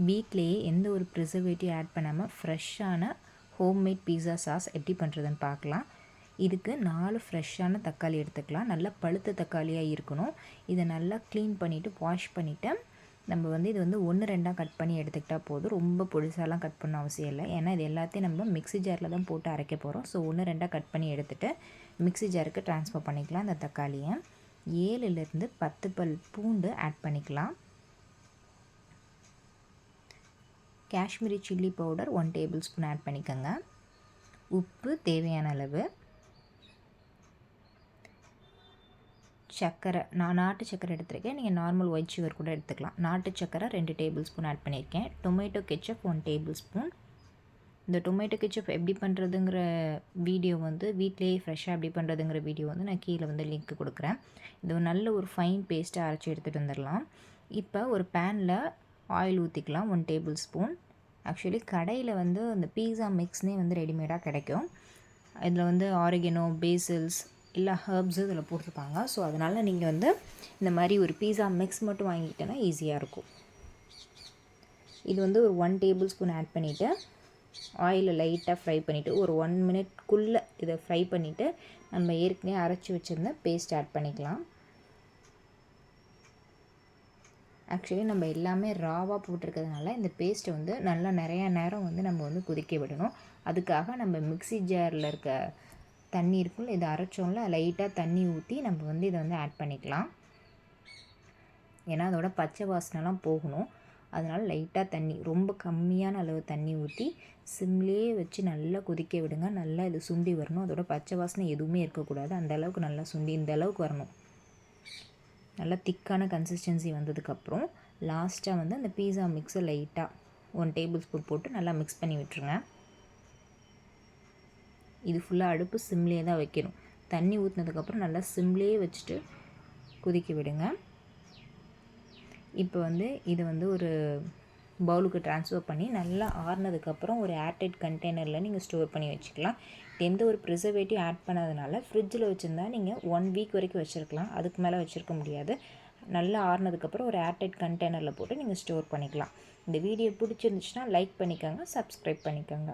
வீட்டிலேயே எந்த ஒரு ப்ரிசர்வேட்டிவ் ஆட் பண்ணாமல் ஃப்ரெஷ்ஷான ஹோம்மேட் பீஸா சாஸ் எப்படி பண்ணுறதுன்னு பார்க்கலாம். இதுக்கு 4 ஃப்ரெஷ்ஷான தக்காளி எடுத்துக்கலாம். நல்லா பழுத்த தக்காளியாக இருக்கணும். இதை நல்லா க்ளீன் பண்ணிவிட்டு வாஷ் பண்ணிவிட்டு நம்ம இது 1 2 கட் பண்ணி எடுத்துக்கிட்டால் போதும். ரொம்ப பொடிசாலாம் கட் பண்ண அவசியம் இல்லை. ஏன்னா இது எல்லாத்தையும் நம்ம மிக்ஸி ஜாரில் தான் போட்டு அரைக்க போகிறோம். ஸோ 1 2 கட் பண்ணி எடுத்துகிட்டு மிக்ஸி ஜாருக்கு ட்ரான்ஸ்ஃபர் பண்ணிக்கலாம். இந்த தக்காளியை 7லேருந்து 10 பல் பூண்டு ஆட் பண்ணிக்கலாம். Kashmiri chilli powder 1 tablespoon add பண்ணிக்கோங்க. உப்பு தேவையான அளவு. சர்க்கரை, நான் நாட்டு சர்க்கரை எடுத்துருக்கேன். நீங்கள் நார்மல் ஒயிட் சுகர் கூட எடுத்துக்கலாம். நாட்டு சர்க்கரை 2 டேபிள் ஸ்பூன் ஆட் பண்ணியிருக்கேன். Tomato ketchup 1 table spoon. இந்த டொமேட்டோ கெச்சப் எப்படி பண்ணுறதுங்கிற வீடியோ வீட்டிலேயே ஃப்ரெஷ்ஷாக எப்படி பண்ணுறதுங்கிற வீடியோ நான் கீழே லிங்க் கொடுக்குறேன். இது நல்ல ஒரு ஃபைன் பேஸ்ட்டாக அரைச்சி எடுத்துகிட்டு வந்துடலாம். இப்போ ஒரு பேனில் ஆயில் ஊற்றிக்கலாம் 1 டேபிள் ஸ்பூன். ஆக்சுவலி கடையில் அந்த பீஸா மிக்ஸ்னே ரெடிமேடாக கிடைக்கும். இதில் ஆரிகனோ, பேசில்ஸ் இல்லை ஹர்ப்ஸு இதில் போட்டிருப்பாங்க. ஸோ அதனால் நீங்கள் இந்த மாதிரி ஒரு பீஸா மிக்ஸ் மட்டும் வாங்கிக்கிட்டேன்னா ஈஸியாக இருக்கும். இது ஒரு 1 டேபிள் ஸ்பூன் ஆட் பண்ணிவிட்டு ஆயிலில் லைட்டாக ஃப்ரை பண்ணிவிட்டு ஒரு 1 மினிட்குள்ளே இதை ஃப்ரை பண்ணிவிட்டு நம்ம ஏற்கனவே அரைச்சி வச்சுருந்த பேஸ்ட் ஆட் பண்ணிக்கலாம். ஆக்சுவலி நம்ம எல்லாமே ராவாக போட்டிருக்கிறதுனால இந்த பேஸ்ட்டை நல்லா நிறையா நேரம் நம்ம கொதிக்க விடணும். அதுக்காக நம்ம மிக்ஸி ஜாரில் இருக்க தண்ணி இருக்கும்ல, இதை அரைச்சோம்ல, லைட்டாக தண்ணி ஊற்றி நம்ம இதை ஆட் பண்ணிக்கலாம். ஏன்னா அதோட பச்சை வாசனைலாம் போகணும். அதனால் லைட்டாக தண்ணி, ரொம்ப கம்மியான அளவு தண்ணி ஊற்றி சிம்லேயே வச்சு நல்லா கொதிக்க விடுங்க. நல்லா இது சுண்டி வரணும். அதோட பச்சை வாசனை எதுவுமே இருக்கக்கூடாது. அந்த அளவுக்கு நல்லா சுண்டி இந்த அளவுக்கு வரணும். நல்லா திக்கான கன்சிஸ்டன்சி வந்ததுக்கப்புறம் லாஸ்ட்டாக அந்த பீஸா மிக்ஸை லைட்டாக 1 டேபிள் ஸ்பூன் போட்டு நல்லா மிக்ஸ் பண்ணி விட்டுருங்க. இது ஃபுல்லாக அடுப்பு சிம்லேயே தான் வைக்கணும். தண்ணி ஊற்றினதுக்கப்புறம் நல்லா சிம்லேயே வச்சுட்டு கொதிக்க விடுங்க. இப்போ இதை ஒரு பவுலுக்கு ட்ரான்ஸ்ஃபர் பண்ணி நல்லா ஆறுனதுக்கப்புறம் ஒரு ஏர்டைட் கண்டெய்னரில் நீங்கள் ஸ்டோர் பண்ணி வச்சுக்கலாம். எந்த ஒரு ப்ரிசர்வேட்டிவ் ஆட் பண்ணாதனால ஃப்ரிட்ஜில் வச்சுருந்தா நீங்கள் 1 வீக் வரைக்கும் வச்சுருக்கலாம். அதுக்கு மேலே வச்சுருக்க முடியாது. நல்லா ஆறுனதுக்கப்புறம் ஒரு ஏர்டைட் கண்டெய்னரில் போட்டு நீங்கள் ஸ்டோர் பண்ணிக்கலாம். இந்த வீடியோ பிடிச்சிருந்துச்சுன்னா லைக் பண்ணிக்கோங்க, சப்ஸ்கிரைப் பண்ணிக்கோங்க.